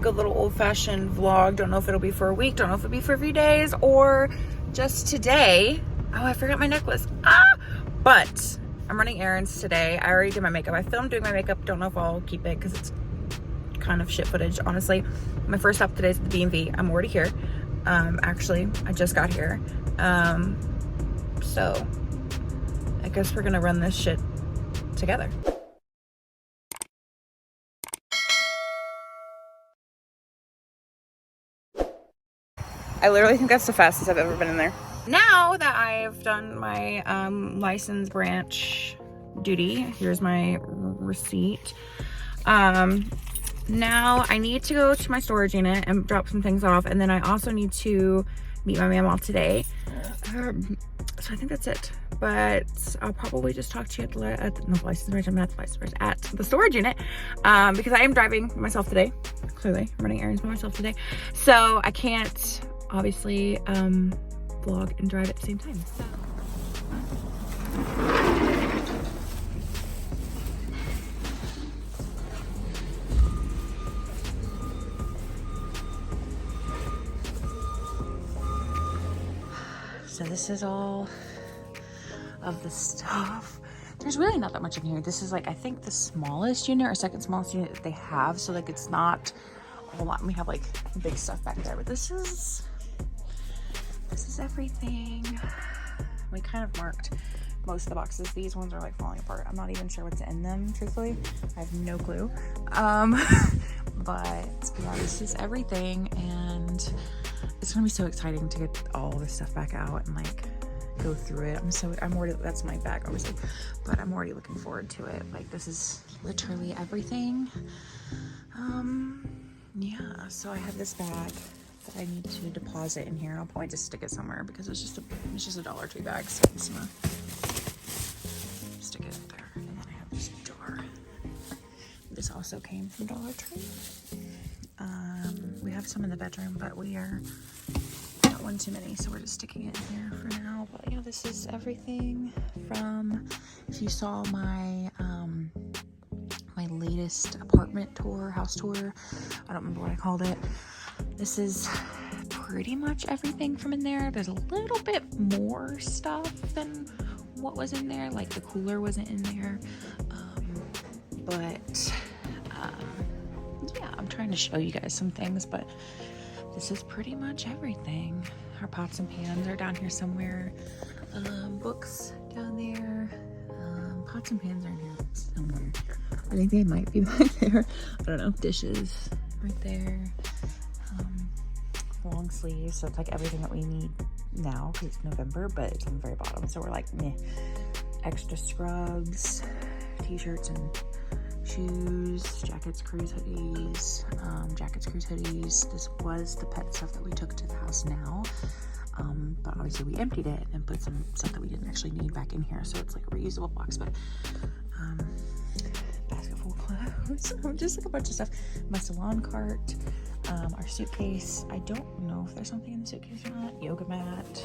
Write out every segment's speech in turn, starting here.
A little old-fashioned vlog. Don't know if it'll be for a week, don't know if it'll be for a few days or just today. Oh, I forgot my necklace. But I'm running errands today. I already did my makeup. I filmed doing my makeup. Don't know if I'll keep it because it's kind of shit footage, honestly. My first stop today is at the B&V. I'm already here. Actually, I just got here. So I guess we're gonna run this shit together. I literally think that's the fastest I've ever been in there. Now that I've done my license branch duty, here's my receipt. Now I need to go to my storage unit and drop some things off, and then I also need to meet my mama today. So I think that's it. But I'll probably just talk to you at the license branch. I'm not the license branch, at the storage unit, because I am driving myself today. Clearly, I'm running errands by myself today, so I can't obviously vlog and drive at the same time. So this is all of the stuff. There's really not that much in here. This is like, I think the smallest unit or second smallest unit that they have. So like it's not a whole lot. We have like big stuff back there, but this is everything. We kind of marked most of the boxes. These ones are like falling apart. I'm not even sure what's in them, truthfully. I have no clue. But yeah, this is everything, and it's gonna be so exciting to get all this stuff back out and like go through it. I'm already, that's my bag obviously, but I'm already looking forward to it. Like this is literally everything. Yeah, so I have this bag that I need to deposit in here. I'll probably just stick it somewhere because it's just a Dollar Tree bag, so I'm just gonna stick it there. And then I have this jar. This also came from Dollar Tree. We have some in the bedroom, but we are not one too many, so we're just sticking it in here for now. But yeah, this is everything from, if you saw my my latest apartment tour, house tour, I don't remember what I called it. This is pretty much everything from in there. There's a little bit more stuff than what was in there, like the cooler wasn't in there, but yeah, I'm trying to show you guys some things, but this is pretty much everything. Our pots and pans are down here somewhere. Books down there. Pots and pans are in here somewhere. I think they might be back there. I don't know. Dishes right there. Long sleeves, so it's like everything that we need now because it's November, but it's on the very bottom, so we're like meh. Extra scrubs, t-shirts and shoes, jackets, cruise hoodies, This was the pet stuff that we took to the house now, but obviously we emptied it and put some stuff that we didn't actually need back in here, so it's like a reusable box. But basket full of clothes, just like a bunch of stuff. My salon cart, our suitcase. I don't know if there's something in the suitcase or not. Yoga mat.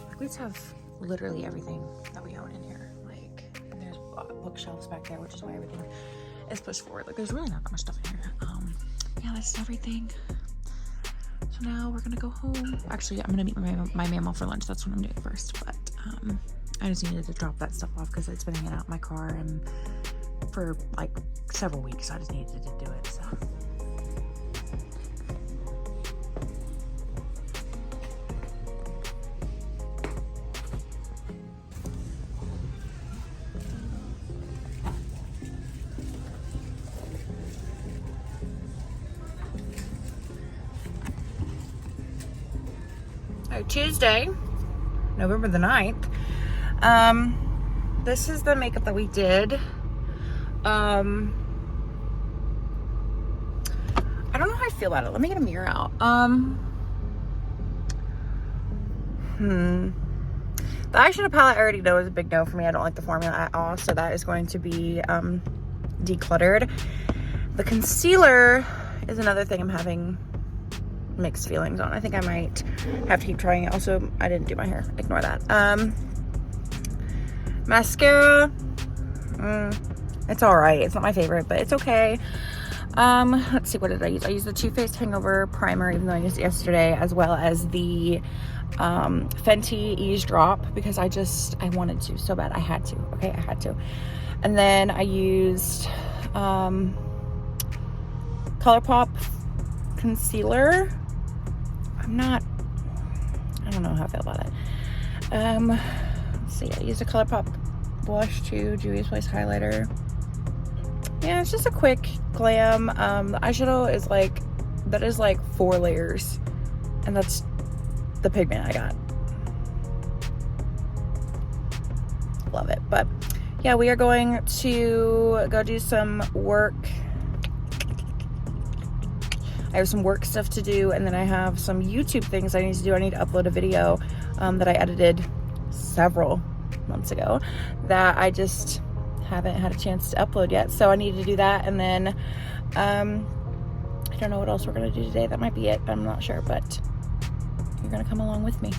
Like, we just have literally everything that we own in here. Like, and there's bookshelves back there, which is why everything is pushed forward. Like, there's really not that much stuff in here. Yeah, that's everything. So now we're gonna go home. Actually, I'm gonna meet my mammal for lunch. That's what I'm doing first. But I just needed to drop that stuff off because it's been hanging out in my car and for like several weeks. I just needed to do it. So. Tuesday, November the 9th. This is the makeup that we did. I don't know how I feel about it. Let me get a mirror out. The eyeshadow palette I already know is a big no for me. I don't like the formula at all, so that is going to be decluttered. The concealer is another thing I'm having mixed feelings on. I think I might have to keep trying it. Also, I didn't do my hair. Ignore that. Mascara. It's all right. It's not my favorite, but it's okay. Let's see, what did I use? I used the Too Faced Hangover Primer, even though I used it yesterday, as well as the Fenty Ease Drop, because I wanted to so bad. I had to, okay? I had to. And then I used ColourPop Concealer. I don't know how I feel about it. Let's see, I used a ColourPop blush too, Juvia's Place highlighter. Yeah, it's just a quick glam. The eyeshadow is like 4 layers, and that's the pigment I got. Love it. But yeah, we are going to go do some work. I have some work stuff to do, and then I have some YouTube things I need to do. I need to upload a video that I edited several months ago that I just haven't had a chance to upload yet. So I need to do that, and then I don't know what else we're going to do today. That might be it, but I'm not sure. But you're going to come along with me.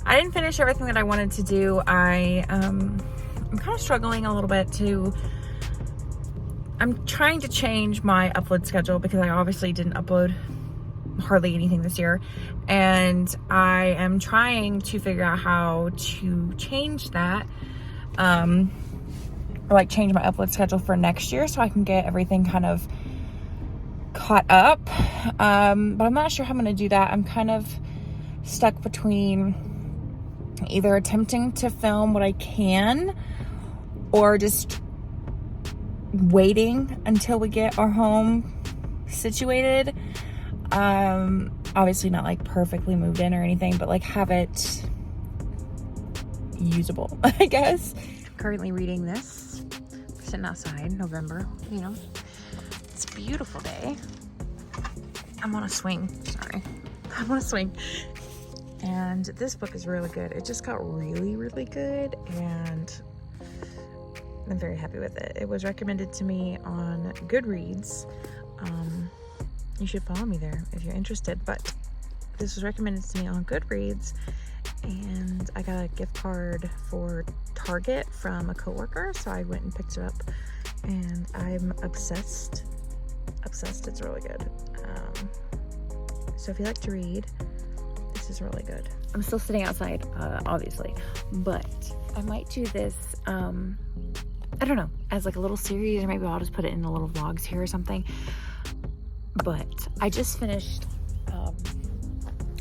I didn't finish everything that I wanted to do. I'm kind of struggling a little bit I'm trying to change my upload schedule because I obviously didn't upload hardly anything this year. And I am trying to figure out how to change that, or like change my upload schedule for next year so I can get everything kind of caught up. But I'm not sure how I'm going to do that. I'm kind of stuck between either attempting to film what I can or just waiting until we get our home situated. Obviously not like perfectly moved in or anything, but like have it usable, I guess. I'm currently reading this. We're sitting outside, November, you know, it's a beautiful day. I'm on a swing, sorry. I'm on a swing. And this book is really good. It just got really, really good, and I'm very happy with it. It was recommended to me on Goodreads. You should follow me there if you're interested, but this was recommended to me on Goodreads, and I got a gift card for Target from a coworker, so I went and picked it up, and I'm obsessed. It's really good. So if you like to read, this is really good. I'm still sitting outside, obviously, but I might do this, I don't know, as like a little series, or maybe I'll just put it in the little vlogs here or something. But I just finished, I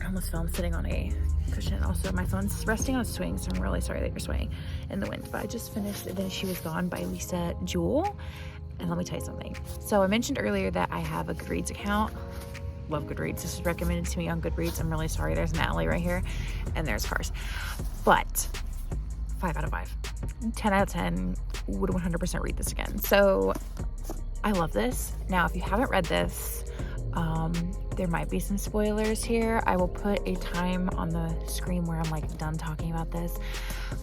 almost fell sitting on a cushion. Also, my phone's resting on a swing, so I'm really sorry that you're swaying in the wind. But I just finished Then She Was Gone by Lisa Jewell. And let me tell you something. So I mentioned earlier that I have a Goodreads account. Love Goodreads. This was recommended to me on Goodreads. I'm really sorry. There's an alley right here, and there's cars. But 5 out of 5. 10 out of 10 would 100% read this again. So I love this. Now, if you haven't read this, there might be some spoilers here. I will put a time on the screen where I'm like done talking about this,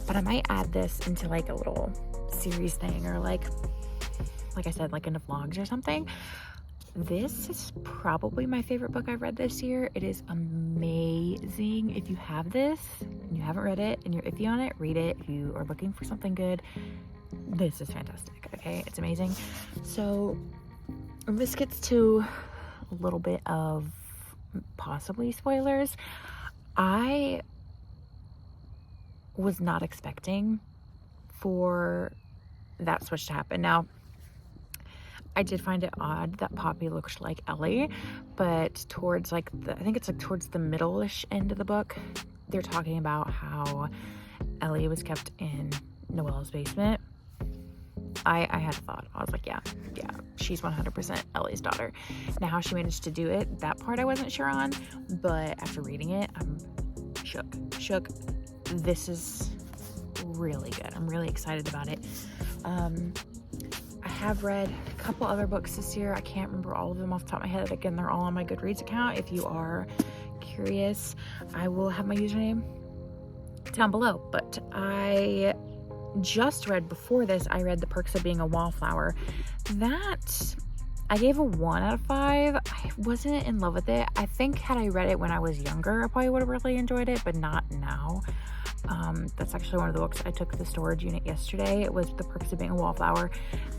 but I might add this into like a little series thing, or like I said, like into vlogs or something. This is probably my favorite book I've read this year. It is amazing. If you have this and you haven't read it and you're iffy on it, read it. If you are looking for something good, this is fantastic, okay? It's amazing. So this gets to a little bit of possibly spoilers. I was not expecting for that switch to happen. Now, I did find it odd that Poppy looks like Ellie, but towards like I think it's like towards the middle-ish end of the book, they're talking about how Ellie was kept in Noelle's basement. I had a thought. I was like, yeah, she's 100% Ellie's daughter. Now, how she managed to do it, that part I wasn't sure on, but after reading it, I'm shook. This is really good. I'm really excited about it. I have read a couple other books this year. I can't remember all of them off the top of my head. Again, they're all on my Goodreads account. If you are curious, I will have my username down below. But I just read before this, I read The Perks of Being a Wallflower. That I gave a 1 out of 5. I wasn't in love with it. I think had I read it when I was younger, I probably would have really enjoyed it, but not now. That's actually one of the books I took to the storage unit yesterday. It was The Perks of Being a Wallflower,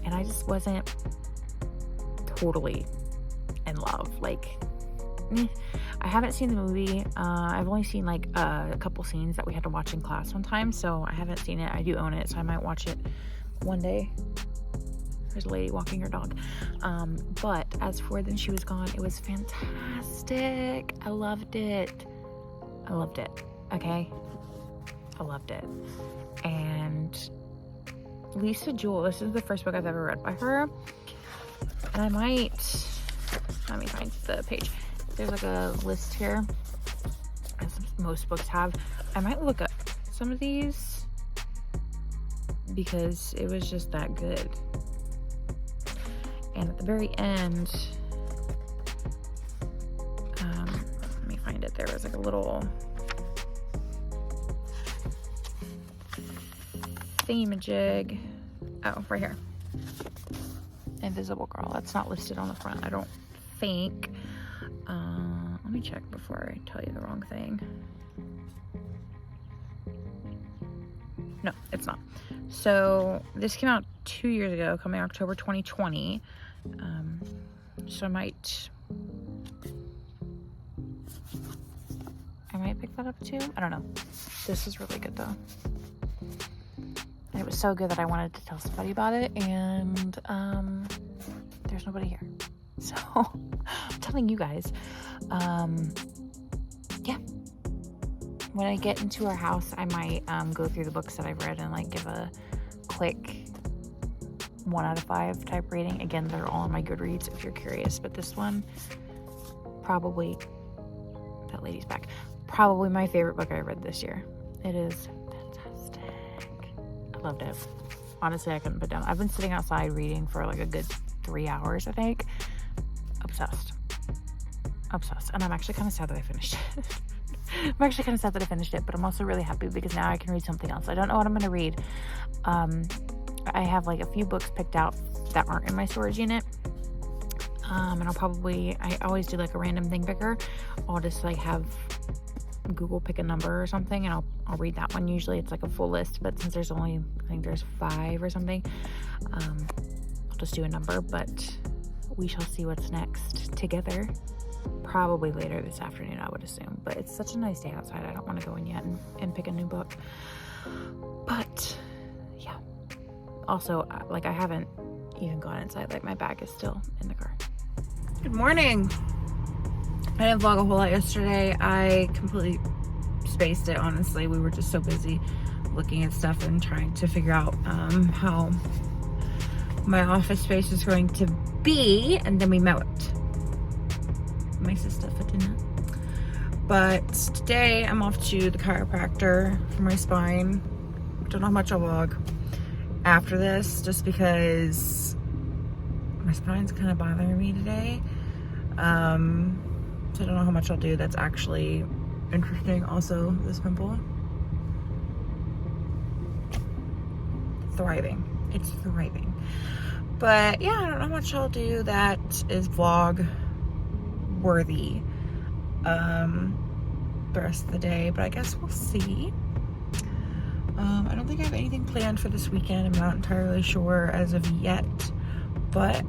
and I just wasn't totally in love. Like, I haven't seen the movie. I've only seen like a couple scenes that we had to watch in class one time, so I haven't seen it. I do own it, so I might watch it one day. There's a lady walking her dog. But as for Then She Was Gone, it was fantastic. I loved it. I loved it. Okay? I loved it. And Lisa Jewell, this is the first book I've ever read by her. And I might, let me find the page. There's like a list here, as most books have. I might look up some of these because it was just that good. And at the very end, let me find it. There was like a little thingamajig. Oh, right here. Invisible Girl. That's not listed on the front, I don't think. Let me check before I tell you the wrong thing. No, it's not. So this came out 2 years ago, coming October 2020. So I might pick that up too. I don't know. This is really good though. And it was so good that I wanted to tell somebody about it, and there's nobody here. So I'm telling you guys. Yeah. When I get into our house, I might go through the books that I've read and like give a quick 1 out of 5 type rating. Again, they're all on my Goodreads if you're curious, but this one, probably, that lady's back, probably my favorite book I read this year. It is fantastic. I loved it. Honestly, I couldn't put down. I've been sitting outside reading for like a good 3 hours, I think. Obsessed. And I'm actually kind of sad that I finished it. I'm actually kind of sad that I finished it, but I'm also really happy because now I can read something else. I don't know what I'm going to read. I have like a few books picked out that aren't in my storage unit. And I always do like a random thing picker. I'll just like have Google pick a number or something, and I'll read that one. Usually it's like a full list, but since there's only, I think there's 5 or something, I'll just do a number, but we shall see what's next together. Probably later this afternoon, I would assume, but it's such a nice day outside. I don't want to go in yet and pick a new book. But yeah, also like I haven't even gone inside. Like my bag is still in the car. Good morning. I didn't vlog a whole lot yesterday. I completely spaced it, honestly. We were just so busy looking at stuff and trying to figure out how my office space is going to be, and then we met my sister for dinner. But today I'm off to the chiropractor for my spine. Don't know how much I'll vlog after this, just because my spine's kind of bothering me today. So I don't know how much I'll do that's actually interesting. Also, this pimple, thriving. It's thriving. But yeah, I don't know how much I'll do that is vlog worthy the rest of the day, but I guess we'll see. I don't think I have anything planned for this weekend. I'm not entirely sure as of yet, but I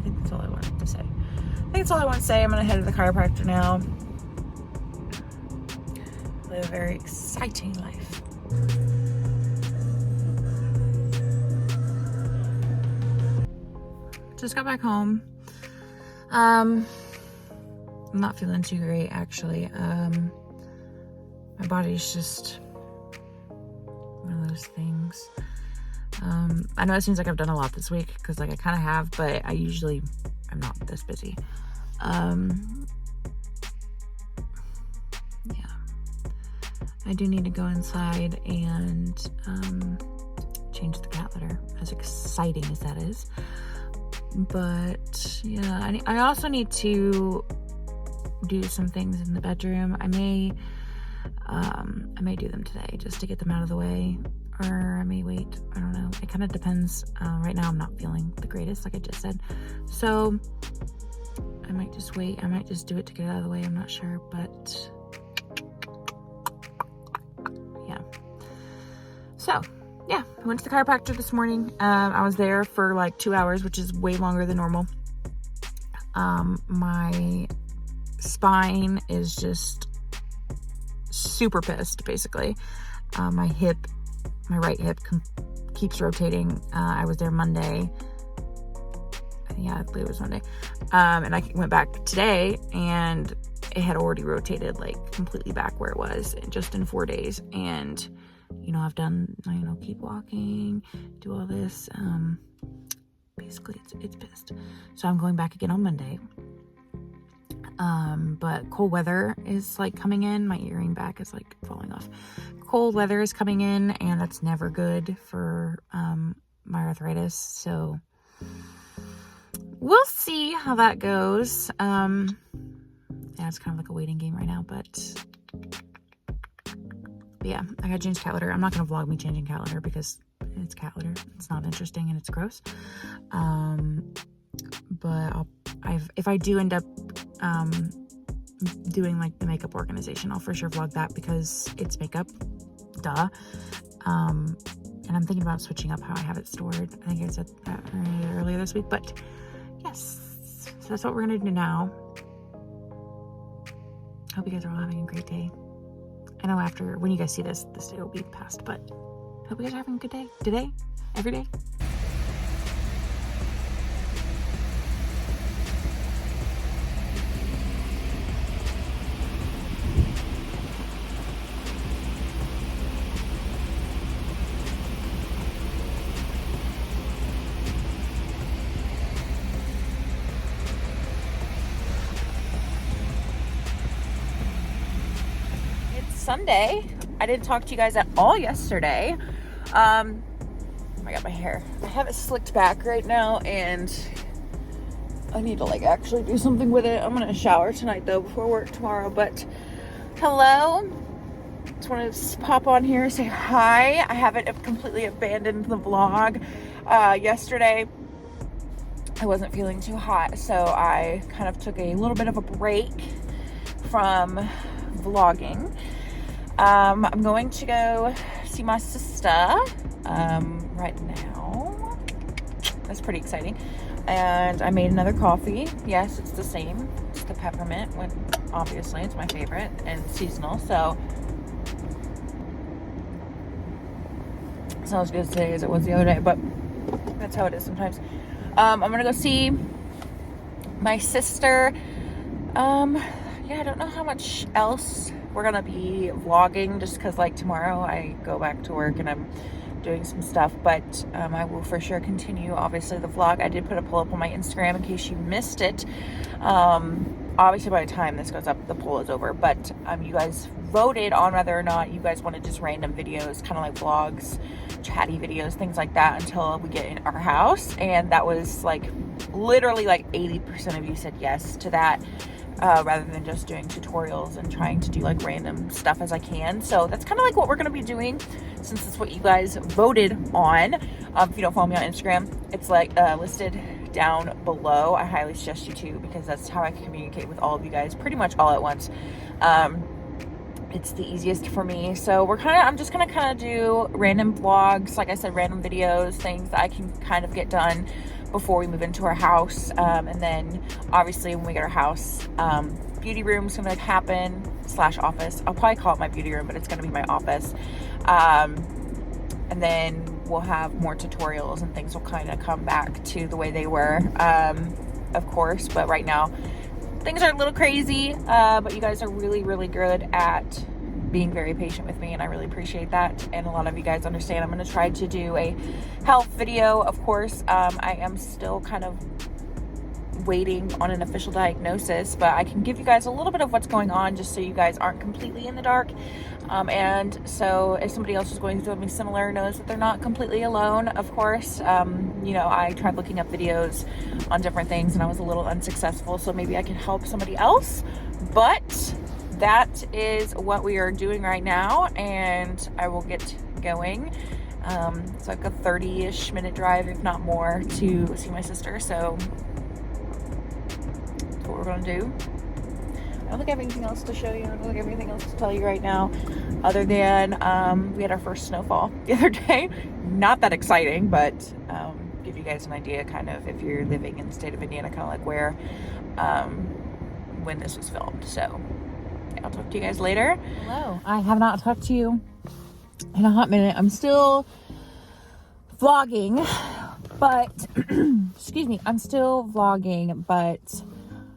think that's all I wanted to say. I'm gonna head to the chiropractor now. Live a very exciting life. Just got back home. I'm not feeling too great, actually. My body's just one of those things. I know it seems like I've done a lot this week, because like I kind of have, but I usually am not this busy. Yeah, I do need to go inside and change the cat litter, as exciting as that is. But yeah, I also need to do some things in the bedroom. I may do them today just to get them out of the way or I may wait. I don't know. It kind of depends. Right now I'm not feeling the greatest, like I just said. So I might just wait. I might just do it to get it out of the way. I'm not sure, but yeah. So yeah, I went to the chiropractor this morning. I was there for like 2 hours, which is way longer than normal. My spine is just super pissed, basically. My right hip keeps rotating. I was there Monday. Yeah, I believe it was Monday. And I went back today and it had already rotated like completely back where it was just in 4 days. And, you know, I've done, you know, keep walking, do all this. Basically it's pissed. So I'm going back again on Monday. But cold weather is like coming in. My earring back is like falling off. Cold weather is coming in and that's never good for, my arthritis. So we'll see how that goes. Yeah, it's kind of like a waiting game right now, but yeah, I gotta change cat litter. I'm not gonna vlog me changing cat litter because it's cat litter. It's not interesting and it's gross. But if I do end up doing like the makeup organization, I'll for sure vlog that because it's makeup, duh. And I'm thinking about switching up how I have it stored. I think I said that earlier this week, but yes, so that's what we're gonna do now. Hope you guys are all having a great day. I know after, when you guys see this day will be past, but hope you guys are having a good day today, every day. Sunday. I didn't talk to you guys at all yesterday. I got my hair. I have it slicked back right now and I need to like actually do something with it. I'm gonna shower tonight though before work tomorrow. But hello. Just wanted to pop on here and say hi. I haven't completely abandoned the vlog. Yesterday I wasn't feeling too hot, so I kind of took a little bit of a break from vlogging. I'm going to go see my sister right now. That's pretty exciting. And I made another coffee. Yes, it's the same. It's the peppermint, when obviously it's my favorite and seasonal. So it's not as good today as it was the other day, but that's how it is sometimes. I'm gonna go see my sister. Yeah, I don't know how much else we're gonna be vlogging just because like tomorrow I go back to work and I'm doing some stuff, but I will for sure continue obviously the vlog. I did put a poll up on my Instagram in case you missed it. Obviously by the time this goes up the poll is over, but you guys voted on whether or not you guys wanted just random videos, kind of like vlogs, chatty videos, things like that until we get in our house, and that was like literally like 80% of you said yes to that. Rather than just doing tutorials and trying to do like random stuff as I can. So that's kind of like what we're going to be doing since it's what you guys voted on. If you don't follow me on Instagram, it's like listed down below. I highly suggest you to, because that's how I can communicate with all of you guys pretty much all at once. It's the easiest for me. So I'm just going to kind of do random vlogs, like I said, random videos, things that I can kind of get done before we move into our house. And then obviously when we get our house, beauty room's gonna happen / office. I'll probably call it my beauty room, but it's gonna be my office. And then we'll have more tutorials and things will kind of come back to the way they were, of course. But right now things are a little crazy, but you guys are really, really good at being very patient with me, and I really appreciate that. And a lot of you guys understand. I'm going to try to do a health video, of course. I am still kind of waiting on an official diagnosis, but I can give you guys a little bit of what's going on just so you guys aren't completely in the dark. And so if somebody else is going through something similar, knows that they're not completely alone, of course. You know, I tried looking up videos on different things and I was a little unsuccessful, so maybe I can help somebody else. But that is what we are doing right now, and I will get going. It's like a 30-ish minute drive, if not more, to see my sister. So that's what we're gonna do. I don't think I have anything else to show you. I don't think I have anything else to tell you right now, other than we had our first snowfall the other day. Not that exciting, but give you guys an idea, kind of, if you're living in the state of Indiana, kind of like where when this was filmed. So yeah, I'll talk to you guys later. Hello. I have not talked to you in a hot minute. I'm still vlogging, but excuse me, I'm still vlogging, but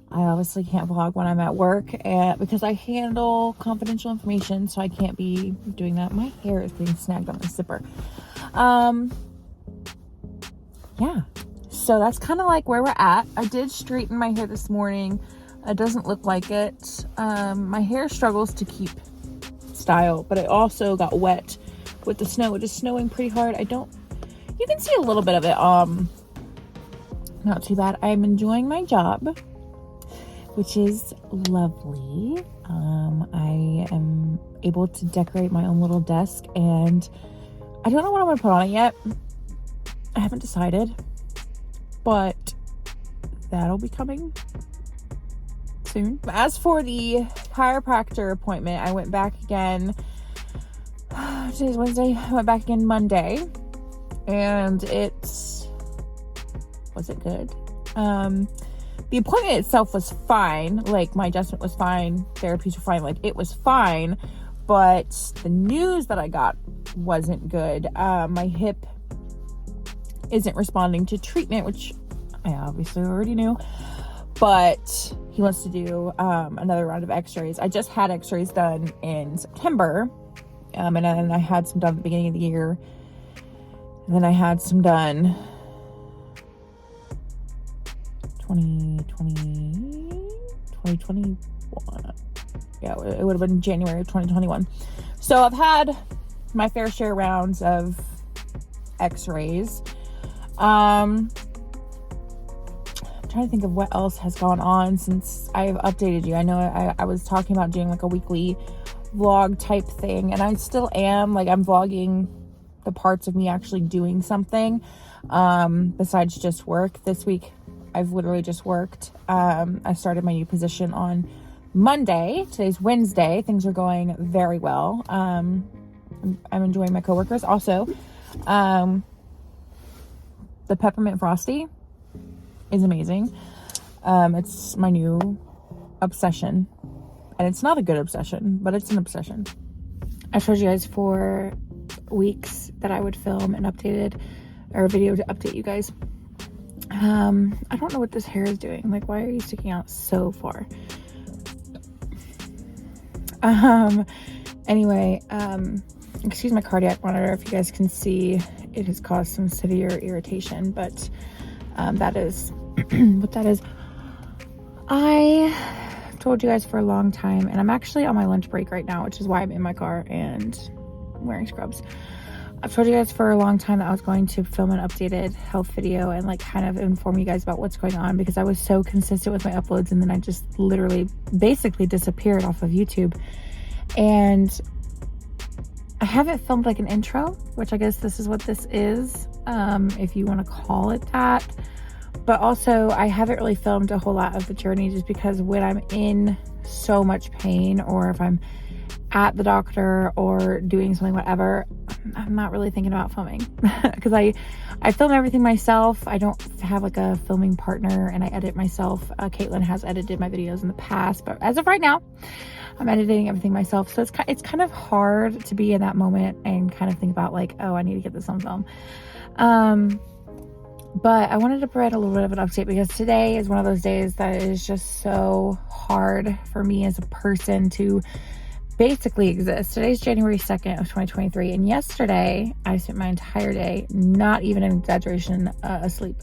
I obviously can't vlog when I'm at work because I handle confidential information, so I can't be doing that. My hair is being snagged on the zipper. Yeah, so that's kind of like where we're at. I did straighten my hair this morning. It doesn't look like it. My hair struggles to keep style, but it also got wet with the snow. It is snowing pretty hard. You can see a little bit of it. Not too bad. I'm enjoying my job, which is lovely. I am able to decorate my own little desk, and I don't know what I'm gonna put on it yet. I haven't decided, but that'll be coming soon. As for the chiropractor appointment, I went back again. Today's Wednesday. I went back again Monday, and was it good? The appointment itself was fine. Like, my adjustment was fine. Therapies were fine. Like, it was fine. But the news that I got wasn't good. My hip isn't responding to treatment, which I obviously already knew. But he wants to do another round of x-rays. I just had x-rays done in September. And then I had some done at the beginning of the year. And then I had some done 2021. Yeah, it would have been January of 2021. So I've had my fair share rounds of x-rays. I'm trying to think of what else has gone on since I've updated you. I know I was talking about doing like a weekly vlog type thing, and I still am. Like, I'm vlogging the parts of me actually doing something besides just work. This week I've literally just worked. I started my new position on Monday. Today's Wednesday. Things are going very well. I'm enjoying my coworkers. Also, the peppermint frosty is amazing. It's my new obsession, and it's not a good obsession, but it's an obsession. I showed you guys for weeks that I would film an updated or a video to update you guys. I don't know what this hair is doing. Like, why are you sticking out so far? Anyway, excuse my cardiac monitor. If you guys can see, it has caused some severe irritation, but that is what that is. I told you guys for a long time, and I'm actually on my lunch break right now, which is why I'm in my car and wearing scrubs. I've told you guys for a long time that I was going to film an updated health video and like kind of inform you guys about what's going on, because I was so consistent with my uploads, and then I just literally basically disappeared off of YouTube. And I haven't filmed like an intro, which I guess this is what this is, if you want to call it that. But also, I haven't really filmed a whole lot of the journey, just because when I'm in so much pain, or if I'm at the doctor or doing something, whatever, I'm not really thinking about filming because I film everything myself. I don't have like a filming partner, and I edit myself. Caitlin has edited my videos in the past, but as of right now, I'm editing everything myself. So it's kind of hard to be in that moment and kind of think about like, oh, I need to get this on film. But I wanted to provide a little bit of an update, because today is one of those days that is just so hard for me as a person to basically exist. Today's January 2nd of 2023, and yesterday I spent my entire day, not even an exaggeration, asleep.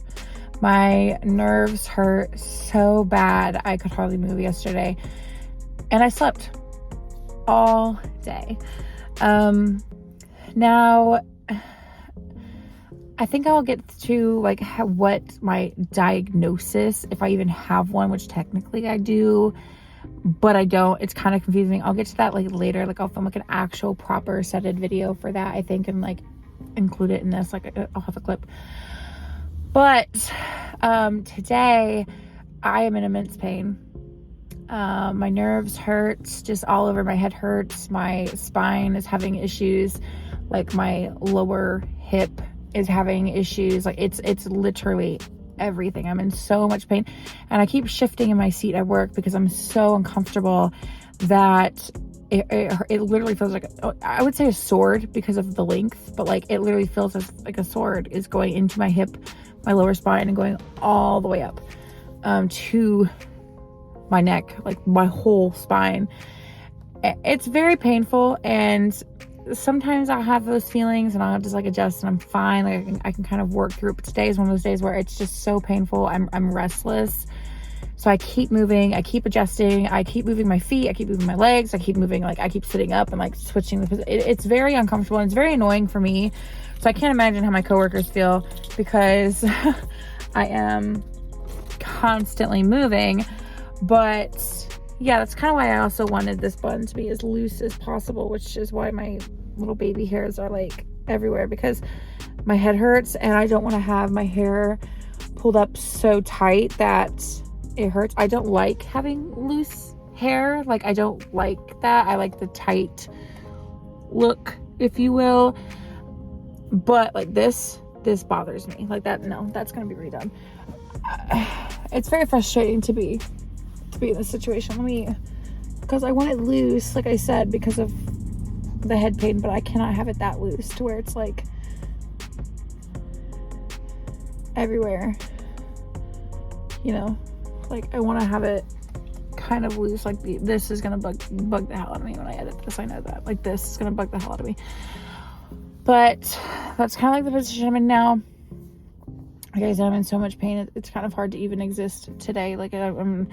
My nerves hurt so bad I could hardly move yesterday, and I slept all day. Now I think I'll get to like what my diagnosis, if I even have one, which technically I do, but I don't. It's kind of confusing. I'll get to that like later. Like, I'll film like an actual proper setted video for that, I think, in like include it in this. Like, I'll have a clip. But today I am in immense pain. My nerves hurt, just all over. My head hurts. My spine is having issues. Like, my lower hip is having issues. Like, it's literally everything. I'm in so much pain, and I keep shifting in my seat at work because I'm so uncomfortable that it literally feels like, I would say a sword because of the length, but like, it literally feels like a sword is going into my hip, my lower spine, and going all the way up to my neck, like my whole spine. It's very painful, and sometimes I'll have those feelings and I'll just like adjust and I'm fine. Like, I can kind of work through it. But today is one of those days where it's just so painful. I'm restless. So I keep moving, I keep adjusting, I keep moving my feet, I keep moving my legs, I keep moving, like, I keep sitting up and like switching the position. It's very uncomfortable and it's very annoying for me. So I can't imagine how my coworkers feel, because I am constantly moving. But yeah, that's kind of why I also wanted this bun to be as loose as possible, which is why my little baby hairs are like everywhere, because my head hurts and I don't want to have my hair pulled up so tight that it hurts. I don't like having loose hair. Like, I don't like that. I like the tight look, if you will. But like this bothers me. Like, that, no, that's going to be redone. It's very frustrating to be in this situation. Because I want it loose, like I said, because of the head pain, but I cannot have it that loose to where it's like everywhere, you know. Like, I want to have it kind of loose. Like, this is gonna bug the hell out of me when I edit this. I know that. Like, this is gonna bug the hell out of me. But that's kind of like the position I'm in now. Guys, I'm in so much pain. It's kind of hard to even exist today. Like, and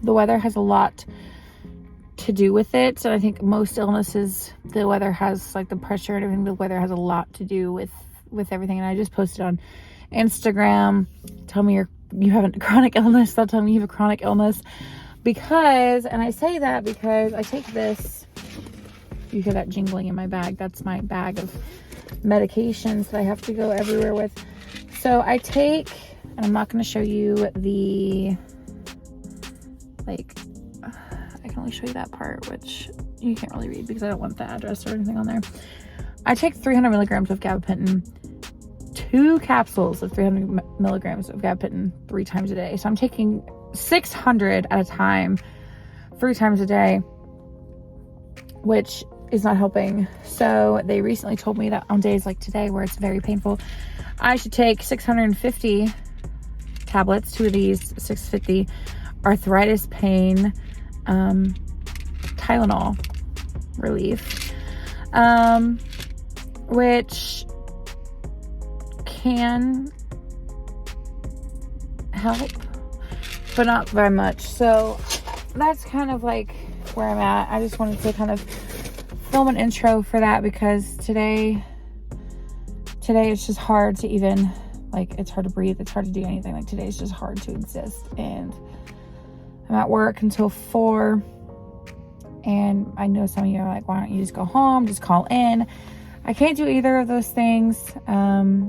the weather has a lot to do with it. So I think most illnesses, the weather has, like, the pressure and everything, the weather has a lot to do with everything. And I just posted on Instagram, tell me you have a chronic illness. They'll tell me you have a chronic illness, because, and I say that because I take this, you hear that jingling in my bag, that's my bag of medications that I have to go everywhere with. So I take, and I'm not going to show you the, like, I can only show you that part, which you can't really read because I don't want the address or anything on there. I take 300 milligrams of gabapentin, 2 capsules of 300 milligrams of gabapentin 3 times a day. So I'm taking 600 at a time 3 times a day, which is not helping. So they recently told me that on days like today where it's very painful, I should take 650 tablets, 2 of these, 650 arthritis pain Tylenol relief, which can help, but not very much. So that's kind of like where I'm at. I just wanted to kind of film an intro for that, because today it's just hard to even, like, it's hard to breathe, it's hard to do anything. Like, today is just hard to exist, and I'm at work until 4, and I know some of you are like, why don't you just go home, just call in? I can't do either of those things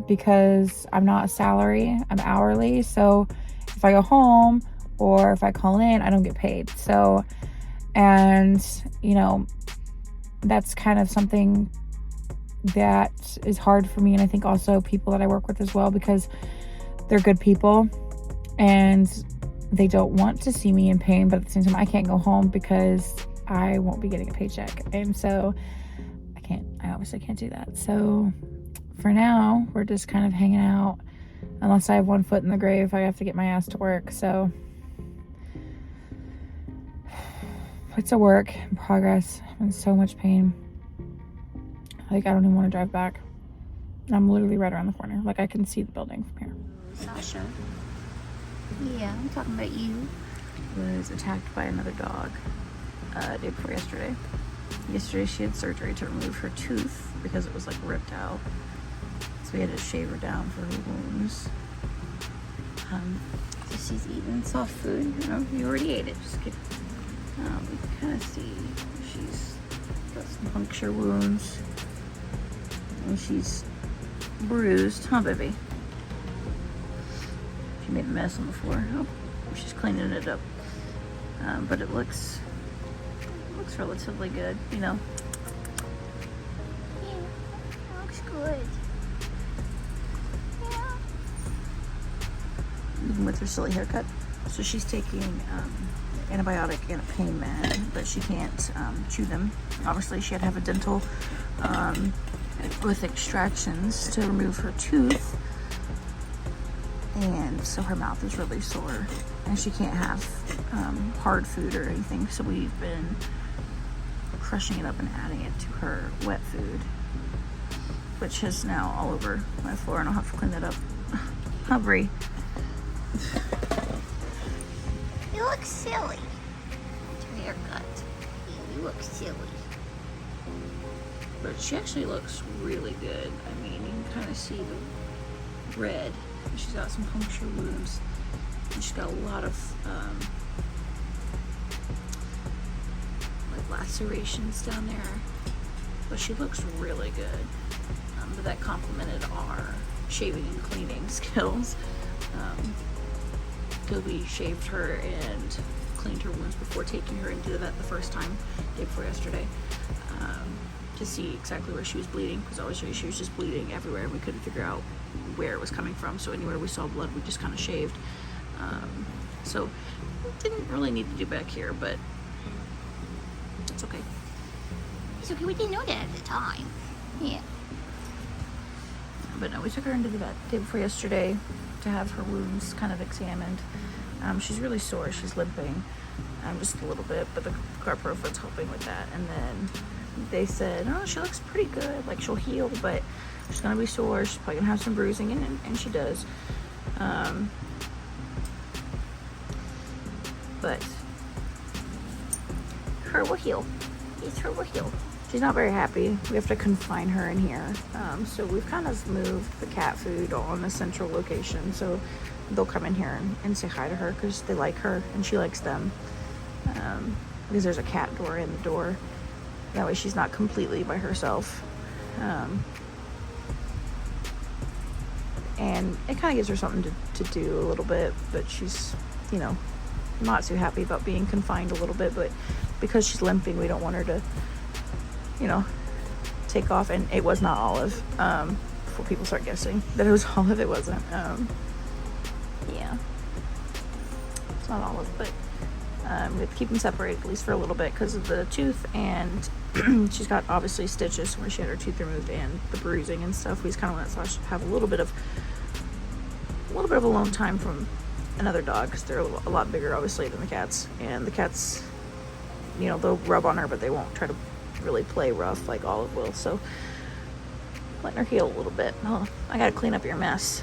because I'm not a salary, I'm hourly. So if I go home or if I call in, I don't get paid. So, and you know, that's kind of something that is hard for me, and I think also people that I work with as well, because they're good people and they don't want to see me in pain, but at the same time I can't go home because I won't be getting a paycheck, and so I obviously can't do that. So for now, we're just kind of hanging out. Unless I have one foot in the grave, I have to get my ass to work. So it's a work in progress. I'm in so much pain. Like, I don't even want to drive back. I'm literally right around the corner. Like, I can see the building from here. Sasha. Yeah, I'm talking about you. Was attacked by another dog day before yesterday. Yesterday she had surgery to remove her tooth because it was like ripped out. So we had to shave her down for her wounds. So she's eating soft food. You already ate it. Just kidding. You can kind of see she's got some puncture wounds And she's bruised, huh, baby? She made a mess on the floor. Oh, she's cleaning it up. But it looks relatively good, you know. Yeah, it looks good. Yeah. Even with her silly haircut. So she's taking antibiotic and a pain med, but she can't chew them. Obviously, she had to have a dental with extractions to remove her tooth, and so her mouth is really sore, and she can't have hard food or anything. So we've been crushing it up and adding it to her wet food, which is now all over my floor, and I'll have to clean that up. Hubry. You look silly. It's your haircut. You look silly. But she actually looks really good. I mean, you can kind of see the red. She's got some puncture wounds. And she's got a lot of like lacerations down there. But she looks really good. But that complemented our shaving and cleaning skills. Because we shaved her and cleaned her wounds before taking her into the vet the first time, day before yesterday, to see exactly where she was bleeding, because obviously she was just bleeding everywhere and we couldn't figure out where it was coming from. So anywhere we saw blood, we just kind of shaved. So didn't really need to do back here, but it's okay. It's okay, we didn't know that at the time. Yeah. But no, we took her into the vet the day before yesterday to have her wounds kind of examined. She's really sore, she's limping just a little bit, but the carprofon's helping with that. And then they said, oh, she looks pretty good, like she'll heal, but she's gonna be sore, she's probably gonna have some bruising, and she does. But her will heal. Yes, her will heal. She's not very happy. We have to confine her in here. So we've kind of moved the cat food on a central location. So they'll come in here and say hi to her because they like her and she likes them. Because there's a cat door in the door. That way she's not completely by herself. And it kind of gives her something to do a little bit, but she's, you know, not too happy about being confined a little bit. But because she's limping, we don't want her to, you know, take off. And it was not Olive. Before people start guessing that it was Olive, it wasn't. Yeah, it's not Olive, but we have to keep them separated at least for a little bit because of the tooth, and she's got obviously stitches where she had her tooth removed and the bruising and stuff. We just kind of want to have a little bit of alone time from another dog because they're a lot bigger obviously than the cats, and the cats, you know, they'll rub on her but they won't try to really play rough like Olive will. So letting her heal a little bit. Oh, I gotta clean up your mess.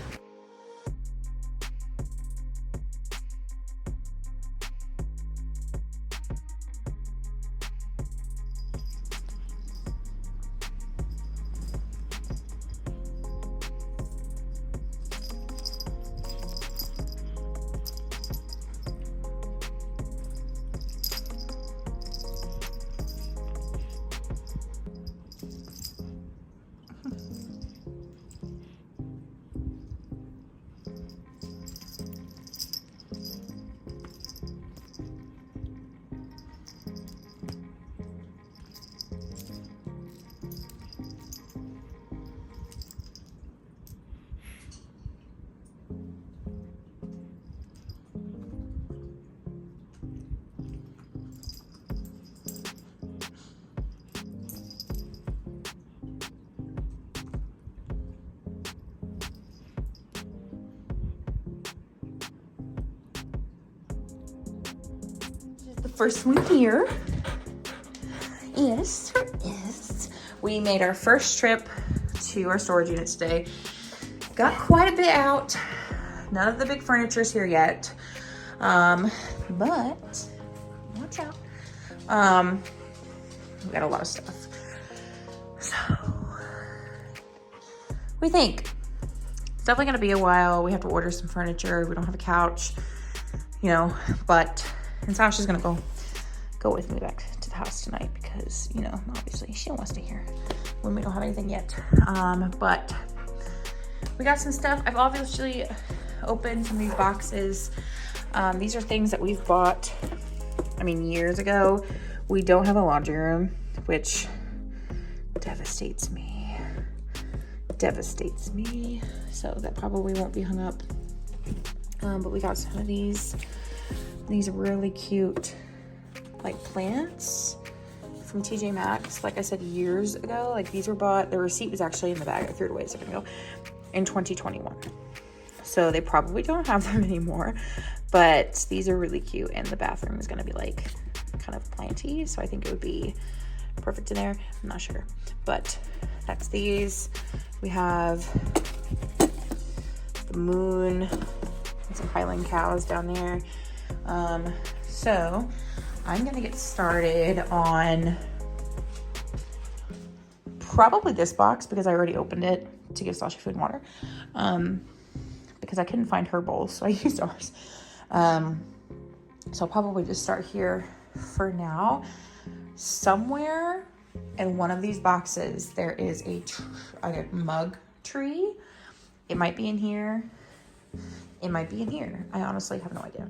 First one here. Yes, there is. We made our first trip to our storage unit today. Got quite a bit out. None of the big furniture's here yet. But watch out. We got a lot of stuff. So we think it's definitely gonna be a while. We have to order some furniture. We don't have a couch, you know, but and Sasha's gonna go with me back to the house tonight because, you know, obviously she don't want to stay here. when we don't have anything yet. But we got some stuff. I've obviously opened some of these boxes. These are things that we've bought, I mean, years ago. We don't have a laundry room, which devastates me. Devastates me. So that probably won't be hung up. But we got some of these really cute like plants from TJ Maxx. Like I said, years ago. Like these were bought, the receipt was actually in the bag. I threw it away a second ago, in 2021. So they probably don't have them anymore, but these are really cute, and the bathroom is gonna be like kind of planty, so I think it would be perfect in there. I'm not sure, but that's these. We have the moon and some Highland cows down there. So I'm gonna get started on probably this box because I already opened it to give Sasha food and water, because I couldn't find her bowls, so I used ours. So I'll probably just start here for now. Somewhere in one of these boxes there is a mug tree. It might be in here. It might be in here. I honestly have no idea.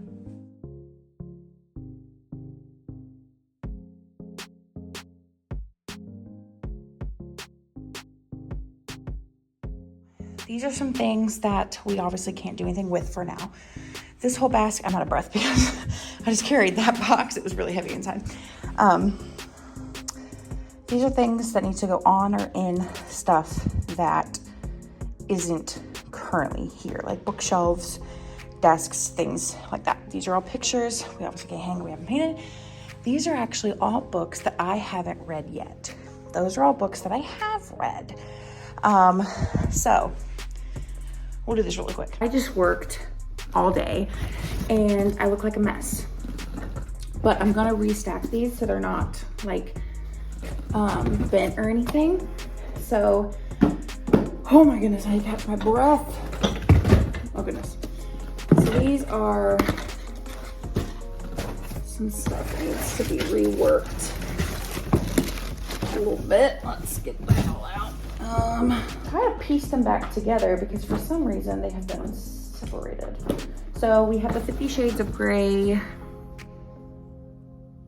These are some things that we obviously can't do anything with for now. This whole basket, I'm out of breath because I just carried that box. It was really heavy inside. These are things that need to go on or in stuff that isn't currently here, like bookshelves, desks, things like that. These are all pictures. We obviously can't hang, we haven't painted. These are actually all books that I haven't read yet. Those are all books that I have read. So we'll do this really quick. I just worked all day and I look like a mess, but I'm gonna restack these so they're not like bent or anything. So, oh my goodness, I catch my breath. Oh goodness. So these are some stuff that needs to be reworked a little bit. Let's get that all out. Try to piece them back together because for some reason they have been separated. So we have the 50 Shades of Grey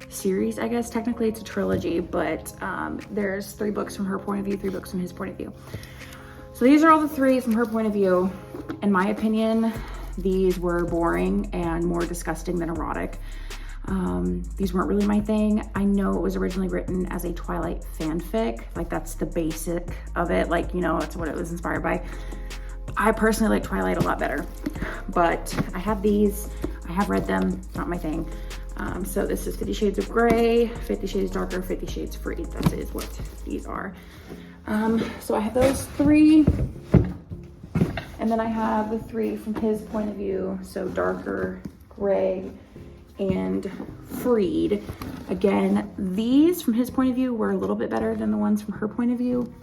series, I guess. Technically it's a trilogy, but there's 3 books from her point of view, 3 books from his point of view. So these are all the 3 from her point of view. In my opinion, these were boring and more disgusting than erotic. These weren't really my thing. I know it was originally written as a Twilight fanfic. Like that's the basic of it. Like, you know, that's what it was inspired by. I personally like Twilight a lot better, but I have these, I have read them, not my thing. So this is 50 Shades of Grey, 50 Shades Darker, 50 Shades Free. That is what these are. So I have those 3, and then I have the 3 from his point of view. So Darker, Grey, and Freed. Again, these from his point of view were a little bit better than the ones from her point of view,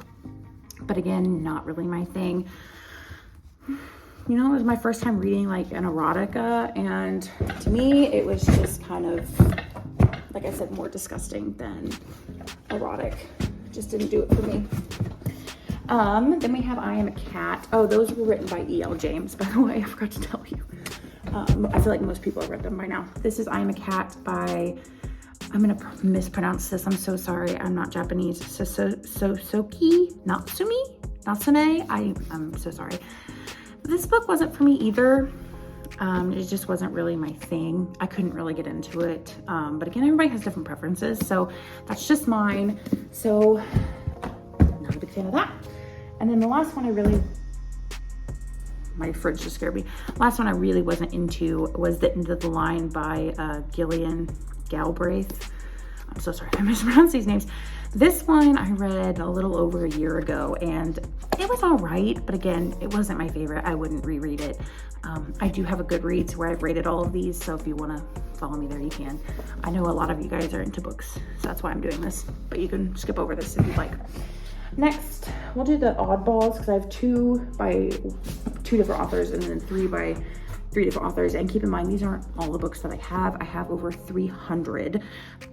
but again, not really my thing. You know, it was my first time reading like an erotica, and to me it was just kind of, like I said, more disgusting than erotic. Just didn't do it for me. Then we have I Am a Cat. Oh, those were written by E.L. James, by the way, I forgot to tell you. I feel like most people have read them by now. This is I Am a Cat by, I'm gonna mispronounce this, I'm so sorry, I'm not Japanese. Sosoki Natsume? I'm so sorry. This book wasn't for me either. It just wasn't really my thing. I couldn't really get into it. But again, everybody has different preferences, so that's just mine. So, not a big fan of that. And then the last one my fridge just scared me. Last one I really wasn't into was The End of the Line by Gillian Galbraith. I'm so sorry if I mispronounced these names. This one I read a little over a year ago and it was all right, but again, it wasn't my favorite. I wouldn't reread it. I do have a Goodreads where I've rated all of these, so if you want to follow me there, you can. I know a lot of you guys are into books, so that's why I'm doing this, but you can skip over this if you'd like. Next, we'll do the oddballs because I have 2 by 2 different authors and then 3 by 3 different authors. And keep in mind, these aren't all the books that I have. I have over 300.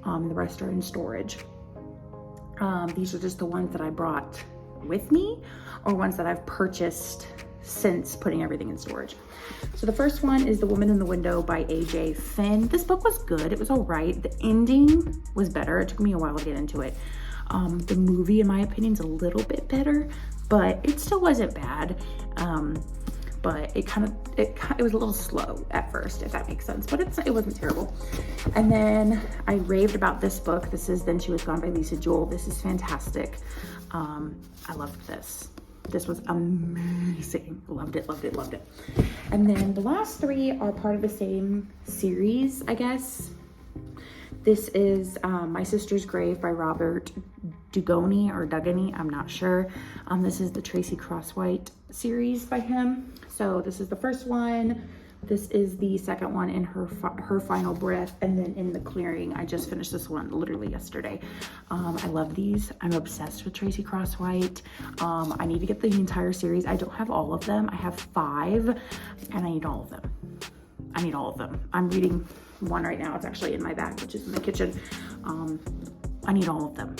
The rest are in storage. These are just the ones that I brought with me or ones that I've purchased since putting everything in storage. So the first one is The Woman in the Window by A.J. Finn. This book was good. It was all right. The ending was better. It took me a while to get into it. The movie, in my opinion, is a little bit better, but it still wasn't bad. But it was a little slow at first, if that makes sense, but it wasn't terrible. And then I raved about this book. This is Then She Was Gone by Lisa Jewell. This is fantastic. I loved this. This was amazing. Loved it, loved it, loved it. And then the last three are part of the same series, I guess. This is My Sister's Grave by Robert Dugoni or Dugony, I'm not sure. This is the Tracy Crosswhite series by him. So this is the first one. This is the second one, In Her Final Breath, and then In the Clearing. I just finished this one literally yesterday. I love these. I'm obsessed with Tracy Crosswhite. I need to get the entire series. I don't have all of them. I have 5, and I need all of them. I need all of them. I'm reading one right now. It's actually in my bag, which is in the kitchen. I need all of them.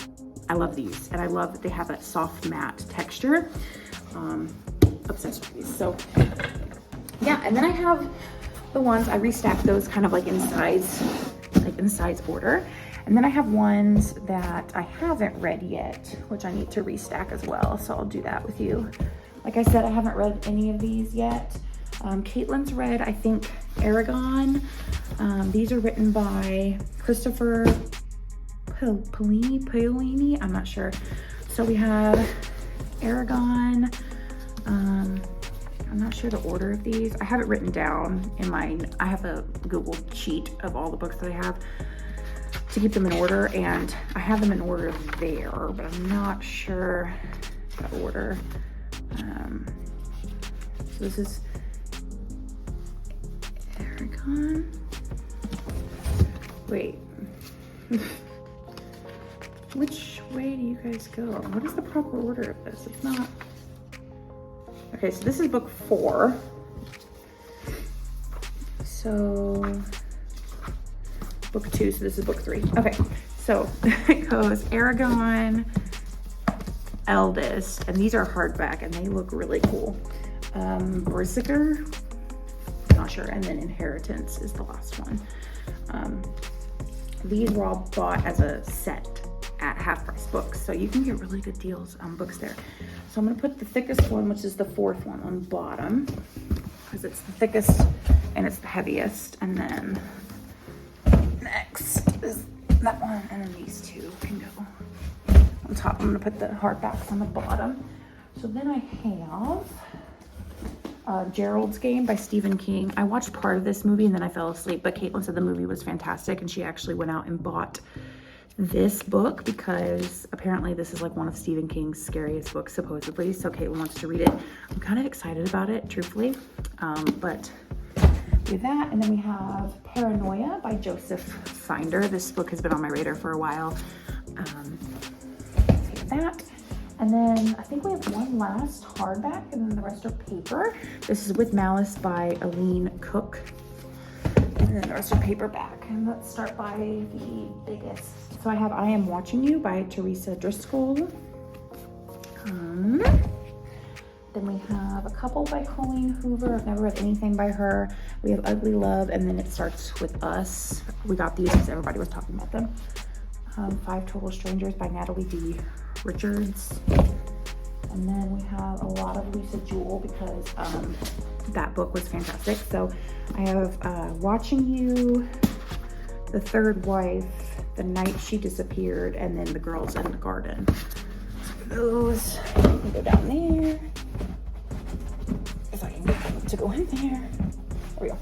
I love these, and I love that they have that soft matte texture. Obsessed with these. So yeah, and then I have the ones, I restacked those kind of like in size order. And then I have ones that I haven't read yet, which I need to restack as well. So I'll do that with you. Like I said, I haven't read any of these yet. Caitlin's read, I think, Aragon. These are written by Christopher Paolini, I'm not sure. So we have Aragon. I'm not sure the order of these. I have it written down in mine. I have a Google sheet of all the books that I have to keep them in order, and I have them in order there, but I'm not sure the order. So this is Aragon. Wait. Which way do you guys go? What is the proper order of this? It's not. Okay, so this is book 4. So book 2, so this is book 3. Okay, so it goes Aragon, Eldest, and these are hardback and they look really cool. Berserker, not sure, and then Inheritance is the last one. These were all bought as a set at Half Price Books, so you can get really good deals on books there. So I'm gonna put the thickest one, which is the 4th one, on bottom, because it's the thickest and it's the heaviest. And then next is that one, and then these two can go on top. I'm gonna put the hardbacks on the bottom. So then I have Gerald's Game by Stephen King. I watched part of this movie and then I fell asleep, but Caitlin said the movie was fantastic, and she actually went out and bought this book because apparently this is like one of Stephen King's scariest books, supposedly. So Caitlin wants to read it. I'm kind of excited about it, truthfully. But we have that, and then we have Paranoia by Joseph Finder. This book has been on my radar for a while. That. And then I think we have one last hardback, and then the rest are paper. This is With Malice by Aline Cook. And then the rest are paperback. And let's start by the biggest. So I have I Am Watching You by Teresa Driscoll. Then we have a couple by Colleen Hoover. I've never read anything by her. We have Ugly Love, and then It Starts With Us. We got these because everybody was talking about them. 5 Total Strangers by Natalie D. Richards. And then we have a lot of Lisa Jewell because that book was fantastic. So I have Watching You, The Third Wife, The Night She Disappeared, and then The Girls in the Garden. Those can go down there. If I can get them to go in there. There we go.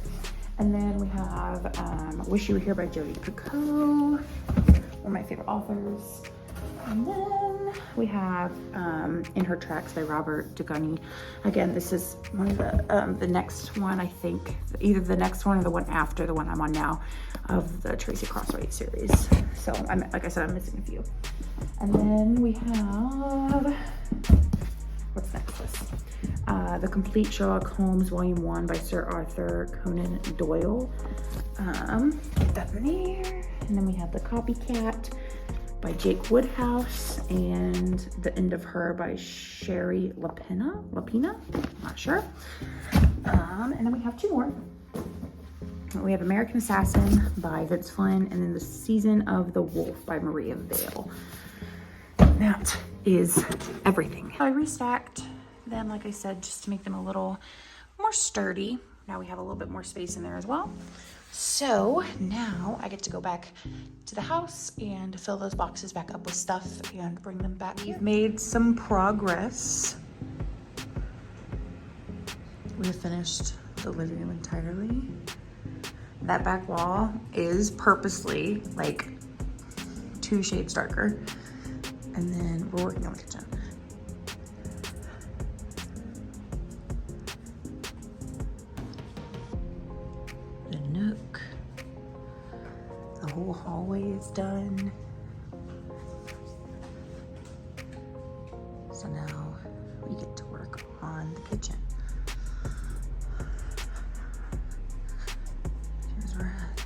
And then we have Wish You Were Here by Jodi Picoult, one of my favorite authors. And then we have In Her Tracks by Robert Dugoni. Again, this is one of the next one, I think, either the next one or the one after the one I'm on now of the Tracy Crosswhite series. So like I said, I'm missing a few. And then we have, what's next? The Complete Sherlock Holmes Volume 1 by Sir Arthur Conan Doyle. Put that in there. And then we have The Copycat by Jake Woodhouse, and The End of Her by Sherry Lapina, not sure. And then we have two more. We have American Assassin by Vince Flynn, and then The Season of the Wolf by Maria Vale. That is everything. I restacked them, like I said, just to make them a little more sturdy. Now we have a little bit more space in there as well. So now I get to go back to the house and fill those boxes back up with stuff and bring them back here. We've made some progress. We have finished the living room entirely. That back wall is purposely like 2 shades darker. And then we're working on the kitchen. The nook. The whole hallway is done. So now we get to work on the kitchen. Here's where we're at.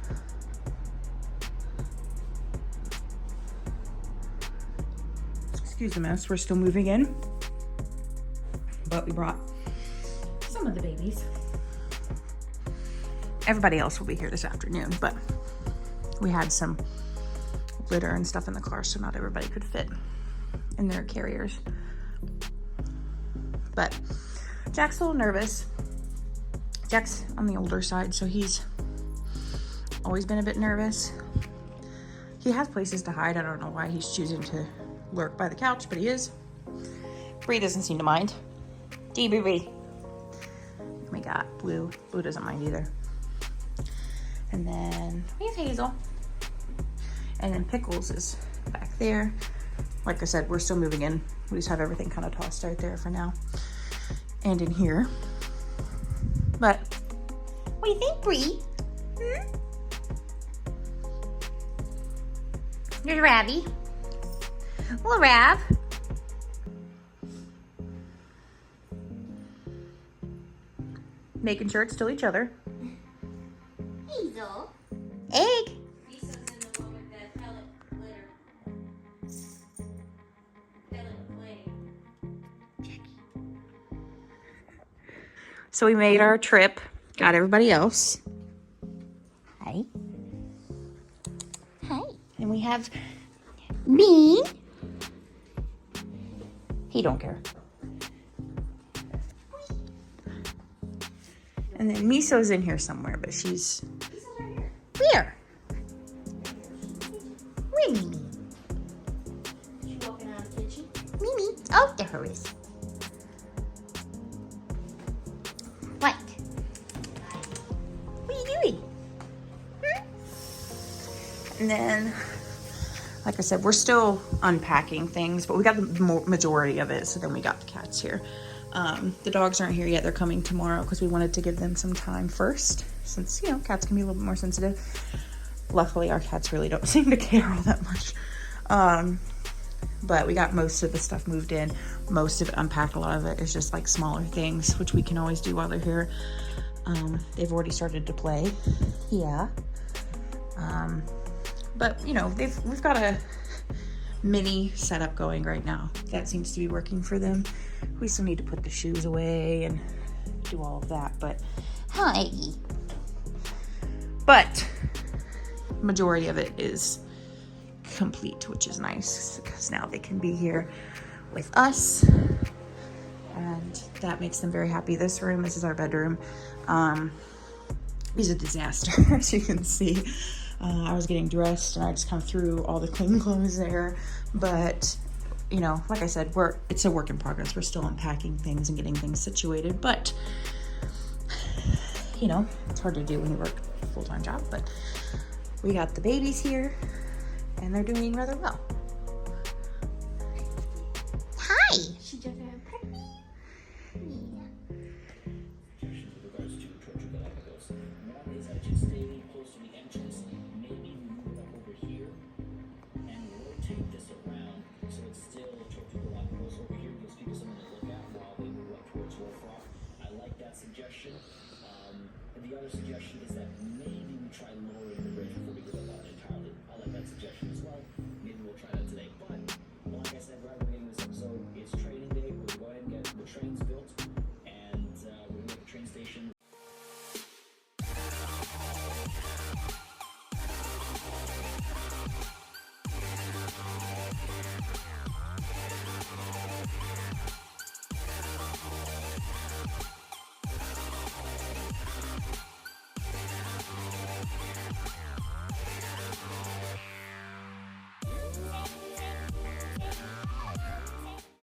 Excuse the mess, we're still moving in. But we brought some of the babies. Everybody else will be here this afternoon, but we had some litter and stuff in the car, so not everybody could fit in their carriers. But Jack's a little nervous. Jack's on the older side, so he's always been a bit nervous. He has places to hide. I don't know why he's choosing to lurk by the couch, but he is. Bree doesn't seem to mind. Bree. We got Blue. Blue doesn't mind either. And then we have Hazel. And then Pickles is back there. Like I said, we're still moving in. We just have everything kind of tossed right there for now. And in here. But what do you think, Bree? There's Ravi. Little Rav. Making sure it's still each other. Hazel. Egg. Lisa's in the one with the pellet litter. Pellet clay. So we made our trip. Got everybody else. Hi. Hi. And we have Bean. He don't care. And then Miso's in here somewhere, but she's... Lisa's right here. Where? Where, Mimi? She's walking out of the kitchen. Mimi? Oh, there her is. What? What are you doing? And then, like I said, we're still unpacking things, but we got the majority of it, so then we got the cats here. The dogs aren't here yet. They're coming tomorrow because we wanted to give them some time first, since, you know, cats can be a little bit more sensitive. Luckily, our cats really don't seem to care all that much. But we got most of the stuff moved in, most of it unpacked. A lot of it is just like smaller things, which we can always do while they're here. They've already started to play. Yeah. But, you know, we've got a mini setup going right now. That seems to be working for them. We still need to put the shoes away and do all of that, but hi. But majority of it is complete, which is nice because now they can be here with us, and that makes them very happy. This room, this is our bedroom, is a disaster, as you can see. I was getting dressed and I just kind of threw all the clean clothes there, but you know, like I said, it's a work in progress. We're still unpacking things and getting things situated, but you know, it's hard to do when you work a full-time job. But we got the babies here and they're doing rather well. Hi. She just had